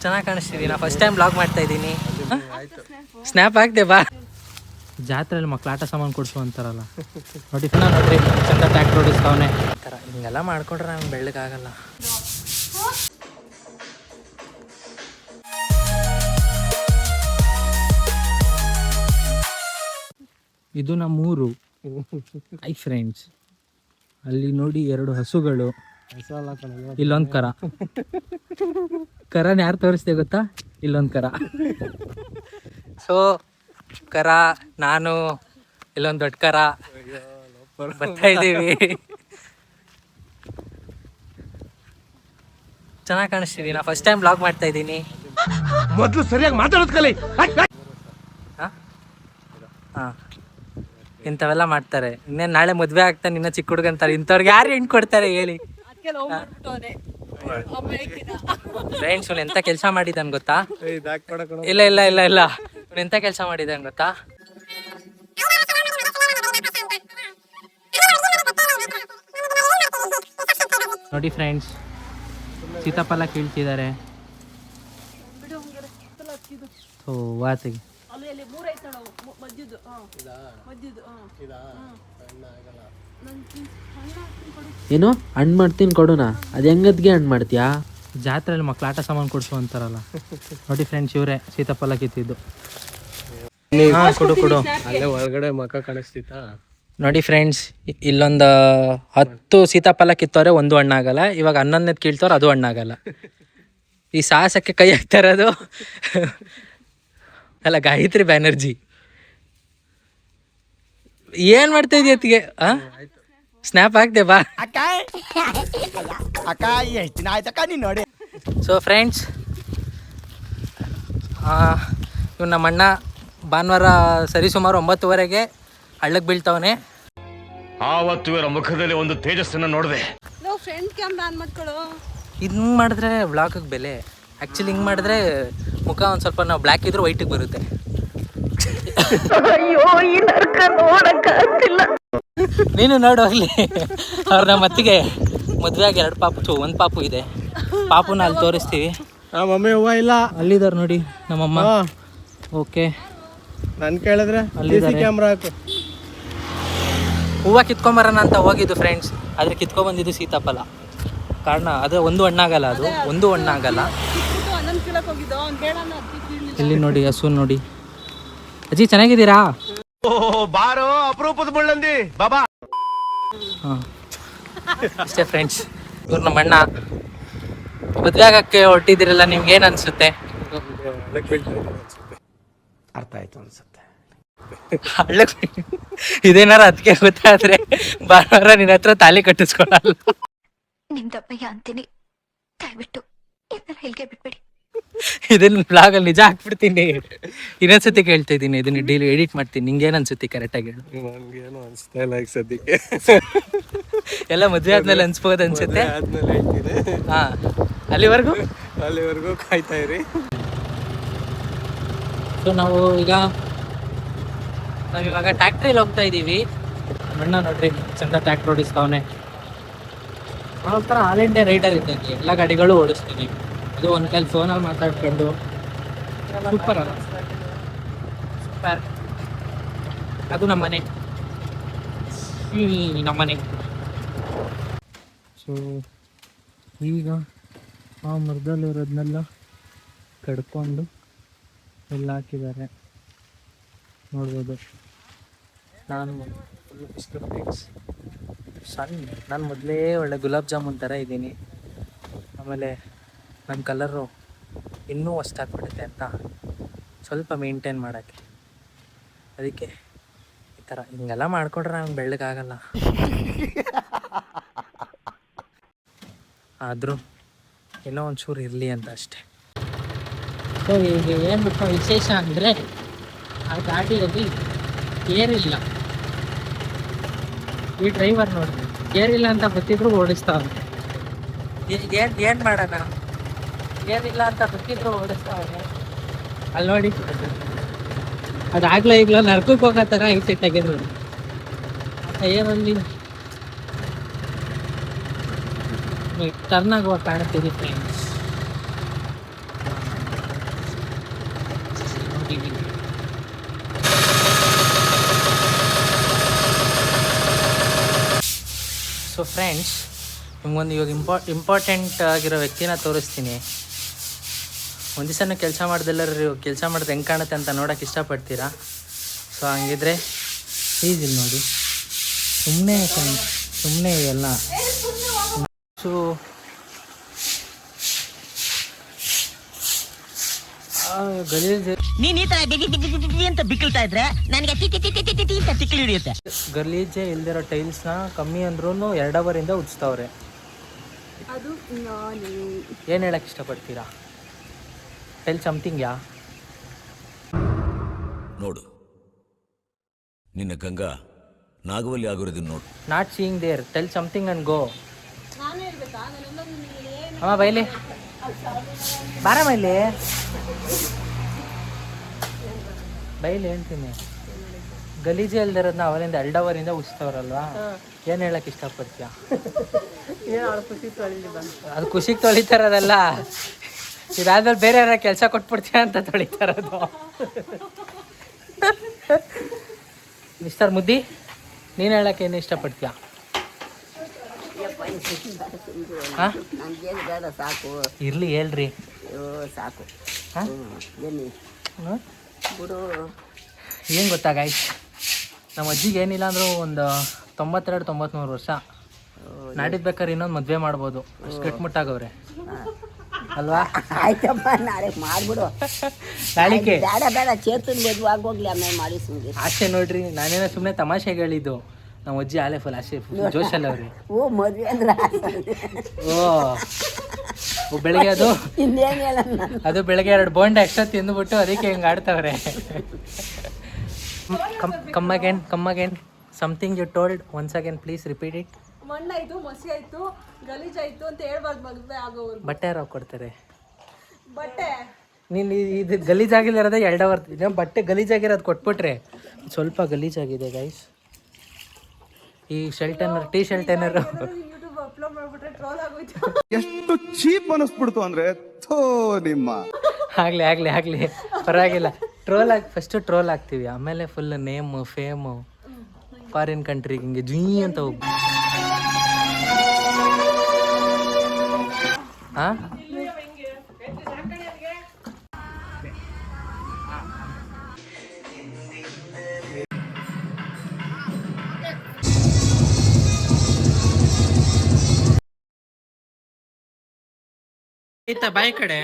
ಚೆನ್ನಾಗಿ ಕಾಣಿಸ್ತಿದ್ದೀನಿ. ನಾ first time blog ಮಾಡ್ತಾ ಇದ್ದೀನಿ. ಸ್ನ್ಯಾಪ್ ಹಾಕ್ದೆ ಬಾ. ಜಾತ್ರೆಯಲ್ಲಿ ಮಕ್ಳು ಆಟ ಸಾಮಾನು ಕೊಡಿಸು ಅಂತಾರಲ್ಲ, ನೋಡ್ರಿ ಚಂದ ಟ್ಯಾಕ್ಟರ್ ಓಡಿಸ್ತಾವನೆ. ಈ ಥರ ಹಿಂಗೆಲ್ಲ ಮಾಡ್ಕೊಂಡ್ರೆ ನಮ್ಗೆ ಬೆಳ್ಳಗಾಗಲ್ಲ. ಇದು ನಮ್ಮೂರು. ಐ ಫ್ರೆಂಡ್ಸ್, ಅಲ್ಲಿ ನೋಡಿ 2 ಹಸುಗಳು, ಇಲ್ಲೊಂದು ಕರ. ಕರನ ಯಾರು ತೋರಿಸ್ದೆ ಗೊತ್ತಾ? ಇಲ್ಲೊಂದು ಕರ. ಸೊ ಕರ, ನಾನು, ಇಲ್ಲೊಂದು ದೊಡ್ಡ ಕರ ಬರ್ತಾ ಇದ್ದೀವಿ. ಚೆನ್ನಾಗಿ ಕಾಣಿಸ್ತಿದ್ದೀನಿ. ನಾ ಫಸ್ಟ್ ಟೈಮ್ ಬ್ಲಾಗ್ ಮಾಡ್ತಾ ಇದ್ದೀನಿ. ಮೊದಲು ಸರಿಯಾಗಿ ಮಾತಾಡೋದು ಕಲಿ. ಹಾಂ, ಇಂಥವೆಲ್ಲ ಮಾಡ್ತಾರೆ. ಇನ್ನೇನು ನಾಳೆ ಮದುವೆ ಆಗ್ತಾನೆ, ಇನ್ನ ಚಿಕ್ಕ ಹುಡುಗಂತಾರೆ. ಇಂಥವ್ರಿಗೆ ಯಾರು ಹೆಣ್ಣು ಕೊಡ್ತಾರೆ ಹೇಳಿ? ಫ್ರೆಂಡ್ಸ್, ಇವ್ನು ಎಂತ ಕೆಲಸ ಮಾಡಿದ್ದಾನೆ ಗೊತ್ತಾ? ಇಲ್ಲ ಇಲ್ಲ ಇಲ್ಲ ಇಲ್ಲ ಇವ್ನು ಎಂತ ಕೆಲಸ ಮಾಡಿದ್ದಾನೆ ಗೊತ್ತಾ? ನೋಡಿ ಫ್ರೆಂಡ್ಸ್, ಸೀತಾಫಲ ಕೀಳ್ತಿದ್ದಾರೆ. ಓ ವಾತಿಗೆ ಏನು ಹಣ್ಣು ಮಾಡ್ತೀನಿ ಕೊಡೋಣ? ಅದು ಹೆಂಗದ್ಗೆ ಹಣ್ಣು ಮಾಡ್ತೀಯಾ? ಜಾತ್ರೆಯಲ್ಲಿ ಮಕ್ಳು ಆಟ ಸಾಮಾನು ಕೊಡಿಸು ಅಂತಾರಲ್ಲ, ನೋಡಿ ಫ್ರೆಂಡ್ಸ್, ಇವರೇ ಸೀತಾಫಲ ಕಿತ್ತಿದ್ದು. ಕೊಡು ಕೊಡು. ಅಲ್ಲೇ ಒಳಗಡೆ ಮಕ ಕಾಣಿಸ್ತಿತ್ತ. ನೋಡಿ ಫ್ರೆಂಡ್ಸ್, ಇಲ್ಲೊಂದು 10 ಸೀತಾಫಲ ಕಿತ್ತವ್ರೆ, ಒಂದು ಹಣ್ಣಾಗಲ್ಲ. ಇವಾಗ 11ನೇದು ಕೀಳ್ತವ್ರೆ, ಅದು ಹಣ್ಣಾಗಲ್ಲ. ಈ ಸಾಹಸಕ್ಕೆ ಕೈ ಹಾಕ್ತಾ ಇರೋದು ಅಲ್ಲ, ಗಾಯತ್ರಿ ಬ್ಯಾನರ್ಜಿ. ಏನ್ ಮಾಡ್ತಾ ಇದೀಯತ್ತಿಗೆ? ಸ್ನ್ಯಾಪ್ ಹಾಕ್ದೆ ಬಾ. ಸೊ ಫ್ರೆಂಡ್ಸ್, ಇವ್ ನಮ್ಮ ಅಣ್ಣ ಭಾನುವಾರ ಸರಿಸುಮಾರು 9:30ಗೆ ಹಳ್ಳಕ್ಕೆ ಬೀಳ್ತಾವನೆ. ಆವತ್ತು ಇವರ ಮುಖದಲ್ಲಿ ಒಂದು ತೇಜಸ್ಸನ್ನು ನೋಡಿದೆ. ಹಿಂಗೆ ಮಾಡಿದ್ರೆ ವ್ಲಾಗಿಗೆ ಬೆಲೆ. ಆ್ಯಕ್ಚುಲಿ ಹಿಂಗೆ ಮಾಡಿದ್ರೆ ಮುಖ ಒಂದು ಸ್ವಲ್ಪ ನಾವು ಬ್ಲ್ಯಾಕ್ ಇದ್ರೂ ವೈಟಿಗೆ ಬರುತ್ತೆ. ನೀನು ನೋಡು ಅಲ್ಲಿ. ಅವ್ರ ನಮ್ಮ ಅತ್ತಿಗೆ ಮದುವೆಯಾಗಿ 2 ಪಾಪು, 1 ಪಾಪು ಇದೆ. ಪಾಪುನ ಅಲ್ಲಿ ತೋರಿಸ್ತೀವಿ. ಮಮ್ಮಿ ಹೂವ ಇಲ್ಲ, ಅಲ್ಲಿದ್ದಾರೆ ನೋಡಿ ನಮ್ಮಮ್ಮ. ಓಕೆ, ನಾನು ಕೇಳಿದ್ರೆ ಕ್ಯಾಮ್ರಾ ಹಾಕು. ಹೂವು ಕಿತ್ಕೊಂಬರೋಣ ಅಂತ ಹೋಗಿದ್ದು ಫ್ರೆಂಡ್ಸ್, ಆದರೆ ಕಿತ್ಕೊಂಡ್ಬಂದಿದ್ದು ಸೀತಾಫಲ. ಕಾರಣ ಅದು ಒಂದು ಹಣ್ಣಾಗಲ್ಲ, ಅದು ಒಂದು ಹಣ್ಣಾಗಲ್ಲ. ಇಲ್ಲಿ ನೋಡಿ ಹಸು ನೋಡಿ. ಅಜ್ಜಿ ಚೆನ್ನಾಗಿದ್ದೀರಾ? ಬಾರೋ ಅಪರೂಪದ ಮುಳ್ಳಂದಿ ಬಾಬಾ. ಹಾಂ, ಅಷ್ಟೇ ಫ್ರೆಂಡ್ಸ್. ಇವ್ರು ನಮ್ಮ ಅಣ್ಣ. ಮದುವೆ ಆಗಕ್ಕೆ ಹೊರಟಿದ್ದೀರಲ್ಲ, ನಿಮ್ಗೆ ಏನು ಅನಿಸುತ್ತೆ? ಅರ್ಥ ಆಯ್ತು ಅನ್ಸುತ್ತೆ. ಇದೇನಾರ ಅದಕ್ಕೆ ಗೊತ್ತಾದ್ರೆ ಭಾನುವಾರ ನಿನ್ನ ಹತ್ರ ತಾಲಿ ಕಟ್ಟಿಸ್ಕೊಳಲ್ಲ. ನಿಮ್ದಪ್ಪಯ್ಯ ಅಂತೀನಿ, ದಯವಿಟ್ಟು ಇದನ್ನ ಇಲ್ಲಿಗೆ ಬಿಟ್ಬಿಡಿ. ಇದನ್ನ ಬ್ಲಾಗಲ್ಲಿ ನಿಜ ಹಾಕ್ಬಿಡ್ತೀನಿ. ಇನ್ನೊಂದ್ಸತಿ ಕೇಳ್ತಾ ಇದ್ದೀನಿ, ಇದನ್ನ ಡೈಲಿ ಎಡಿಟ್ ಮಾಡ್ತೀನಿ. ನಿಂಗೇನು ಅನ್ಸುತ್ತೆ ಕರೆಕ್ಟಾಗಿ ಹೇಳು? ನನಗೇನು ಅನಿಸ್ತಾ ಇಲ್ಲ ಈಗ ಸದ್ಯಕ್ಕೆ. ಎಲ್ಲ ಮದುವೆ ಆದ್ಮೇಲೆ ಅನ್ಸ್ಬೋದು ಅನ್ಸುತ್ತೆ. ಆದ್ಮೇಲೆ ಹೇಳ್ತೀನಿ. ಹಾಂ, ಅಲ್ಲಿವರೆಗೂ ಕಾಯ್ತಾ ಇರಿ. ಸೊ ನಾವಿವಾಗ ಟ್ಯಾಕ್ಟ್ರಿಲಿ ಹೋಗ್ತಾ ಇದ್ದೀವಿ. ಅಣ್ಣ ನೋಡ್ರಿ ಚಂದ ಟ್ಯಾಕ್ಟ್ರ್ ಓಡಿಸ್ತಾವನೆ. ಒಂಥರ ಆಲ್ ಇಂಡಿಯಾ ರೈಡರ್ ಇದ್ದಂಗೆ ಎಲ್ಲ ಗಾಡಿಗಳು ಓಡಿಸ್ತೀನಿ. ಅದು ಒಂದು ಕೈಲಿ ಫೋನಲ್ಲಿ ಮಾತಾಡ್ಕೊಂಡು. ಸೂಪರ್ ಅಲ್ಲ? ಸೂಪರ್. ಅದು ನಮ್ಮನೆ, ನಮ್ಮನೆ. ಸೊ ಈಗ ಆ ಮರದಲ್ಲಿರೋದನ್ನೆಲ್ಲ ಕಡ್ಕೊಂಡು ಎಲ್ಲ ಹಾಕಿದ್ದಾರೆ ನೋಡ್ಬೋದು. ನಾನು ಮೊದಲೇ ಒಳ್ಳೆ ಗುಲಾಬ್ ಜಾಮೂನ್ ಥರ ಇದ್ದೀನಿ. ಆಮೇಲೆ ನನ್ನ ಕಲರು ಇನ್ನೂ ಹೊಸ್ದಾಗ್ಬಿಡುತ್ತೆ ಅಂತ ಸ್ವಲ್ಪ ಮೇಂಟೈನ್ ಮಾಡೋಕ್ಕೆ. ಅದಕ್ಕೆ ಈ ಥರ ಹಿಂಗೆಲ್ಲ ಮಾಡ್ಕೊಂಡ್ರೆ ನಂಗೆ ಬೆಳ್ಳಗಾಗಲ್ಲ. ಆದರೂ ಏನೋ ಒಂಚೂರು ಇರಲಿ ಅಂತ ಅಷ್ಟೆ. ಸೊ ಈಗ ಏನು ಬಿಟ್ಟು ವಿಶೇಷ ಅಂದರೆ, ಆ ಗಾಡಿಯಲ್ಲಿ ಏರಿಲ್ಲ. ಈ ಡ್ರೈವರ್ ನೋಡ್ರಿ, ಏರಿಲ್ಲ ಅಂತ ಗೊತ್ತಿದ್ರು ಓಡಿಸ್ತಾವೆ. ಏನು ಮಾಡೋಣ, ಏನಿಲ್ಲ ಅಂತ ಗೊತ್ತಿದ್ರು ಓಡಿಸ್ತಾವೆ. ಅಲ್ಲಿ ನೋಡಿ, ಅದಾಗ್ಲೇ ಈಗಲೂ ನರ್ಕಕ್ಕೆ ಹೋಗೋ ಥರ ಐತೆ ತೆಗೆದು. ಏನಲ್ಲಿ ಟರ್ನ್ ಆಗುವ ಕಾಣ್ತಿದೆ ಫ್ರೆಂಡ್ಸ್. ಸೊ ಫ್ರೆಂಡ್ಸ್, ನಿಮ್ಗೊಂದು ಇವಾಗ ಇಂಪಾರ್ಟೆಂಟ್ ಆಗಿರೋ ವ್ಯಕ್ತಿನ ತೋರಿಸ್ತೀನಿ. ಒಂದು ದಿವಸನೂ ಕೆಲಸ ಮಾಡ್ದೆಲ್ಲರೂ ಕೆಲಸ ಮಾಡಿದ್ರೆ ಹೆಂಗೆ ಕಾಣುತ್ತೆ ಅಂತ ನೋಡೋಕೆ ಇಷ್ಟಪಡ್ತೀರಾ? ಸೊ ಹಂಗಿದ್ರೆ ಪ್ಲೀಸ್ ಇಲ್ಲಿ ನೋಡಿ. ಸುಮ್ಮನೆ ಇವೆಲ್ಲ. ಸೊ ಗಲೀಜು ನೀನ್ ಈ ತರ ಅಂತ ಬಿಕ್ಕಳ್ತಾ ಇದ್ರೆ ನನಗೆ ತಿಕ್ಕಲಿ ಹಿಡಿಯುತ್ತೆ. ಗಲೀಜೇ ಇಲ್ದಿರೋ ಟೈಲ್ಸ್ನ ಕಮ್ಮಿ ಅಂದ್ರೂ 2 ಅವರಿಂದ ಉಜ್ಸ್ತವ್ರೆ. ಏನು ಹೇಳಕ್ಕೆ ಇಷ್ಟಪಡ್ತೀರಾ? Tell something. ನೋಡು, ನಿನ್ನ ಗಂಗಾ ನಾಗವಲ್ಲಿ ಆಗಿರೋದನ್ನ ನೋಡು. Not seeing there, tell something and go. ಅಮ್ಮ ಬೈಲಿ, ಬಾರ ಮೈಲಿ ಬೈಲಿ ಹೇಳ್ತೀನಿ. ಗಲೀಜೆ ಇಲ್ದಿರೋದನ್ನ ಅವರಿಂದ 2 ಅವರಿಂದ ಉಜ್ಸ್ತವ್ರಲ್ವಾ, ಏನು ಹೇಳಕ್ಕೆ ಇಷ್ಟಪಡ್ತೀಯ? ಅದು ಖುಷಿಗೆ ತೊಳಿತಾರದಲ್ಲ, ಇದಾದ್ಮೇಲೆ ಬೇರೆ ಯಾರ ಕೆಲಸ ಕೊಟ್ಬಿಡ್ತೀಯ ಅಂತ ತೊಳಿತಾರದು. ಮಿಸ್ಟರ್ ಮುದ್ದಿ, ನೀನು ಹೇಳಕ್ಕೆ ಏನು ಇಷ್ಟಪಡ್ತೀಯ? ಹಾಂ ಸಾಕು ಇರಲಿ ಹೇಳ್ರಿ. ಸಾಕು ಹಾಂ ಬಿಡು. ಏನು ಗೊತ್ತಾ ಗಾಯ್ಸ್, ನಮ್ಮ ಅಜ್ಜಿಗೆ ಏನಿಲ್ಲ ಅಂದರೂ ಒಂದು 92-93 ವರ್ಷ. ನಾಡಿದ್ದು ಬೇಕಾದ್ರೆ ಇನ್ನೊಂದು ಮದುವೆ ಮಾಡ್ಬೋದು, ಅಷ್ಟು ಗಟ್ಮುಟ್ಟಾಗವ್ರೆ ಅಲ್ವಾ? ಆಯ್ತಪ್ಪ, ನಾಳೆ ಮಾಡ್ಬಿಡು. ನಾಳಿಕೆ ಬೇಡ ಬೇಡ, ಚೇತನ್ ಮದುವೆ ಆಗೋಗ್ಲಿ, ಆಮೇಲೆ ಮಾಡಿ ಸುಮ್ಮನೆ. ಆಸೆ ನೋಡ್ರಿ, ನಾನೇನೋ ಸುಮ್ಮನೆ ತಮಾಷೆಗೆ ಹೇಳಿದ್ದು. ನಮ್ಮ ಅಜ್ಜಿ ಆಲೆ ಫುಲ್ ಆಸೆ, ಜೋಶಲ್ಲ ಅವ್ರಿ. ಓ ಮದುವೆ ಅಂದ್ರೆ ಓ ಬೆಳಿಗ್ಗೆ ಇನ್ನೇನು ಹೇಳ, ಅದು ಬೆಳಗ್ಗೆ 2 ಬೋಂಡ ಎಕ್ಸ್ಟ್ರಾ ತಿಂದುಬಿಟ್ಟು ಅದಕ್ಕೆ ಹಿಂಗೆ ಆಡ್ತಾವ್ರೆ. Come again something you told once again, please repeat it. ಮಣ್ಣಾಯ್ತು, ಮಸಿ ಆಯ್ತು, ಗಲೀಜಾಯ್ತು ಅಂತ ಹೇಳ್ಬಾರ್ದು ಮದುವೆ ಆಗೋವರೆಗೂ. ಬಟ್ಟೆ ಯಾರು ಕೊಡ್ತಾರೆ? ಬಟ್ಟೆ ನೀನು ಇದು ಗಲೀಜಾಗಿರೋದೇ 2 ಅವರ್. ಬಟ್ಟೆ ಗಲೀಜಾಗಿರೋದು ಕೊಟ್ಬಿಟ್ರೆ ಸ್ವಲ್ಪ ಗಲೀಜಾಗಿದೆ ಗೈಸ್. ಈ ಟೀ ಶರ್ಟೇನರು ಯೂಟ್ಯೂಬ್ ಅಪ್ಲೋಡ್ ಮಾಡ್ಬಿಟ್ರೆ ಟ್ರೋಲ್ ಆಗೋಯ್ತು. ಎಷ್ಟು ಚೀಪ್ ಅನಿಸ್ಬಿಡ್ತು ಅಂದ್ರೆ ನಿಮ್ಮ ಆಗ್ಲಿ ಪರವಾಗಿಲ್ಲ. ಫಸ್ಟ್ ಟ್ರೋಲ್ ಆಗ್ತೀವಿ, ಆಮೇಲೆ ಫುಲ್ ನೇಮು ಫೇಮು ಫಾರಿನ್ ಕಂಟ್ರಿಗೆ ಹಿಂಗೆ ಜೀ ಅಂತ ಹೋಗಿ. ಹಾಂ ಬಾಯಿ ಕಡೆ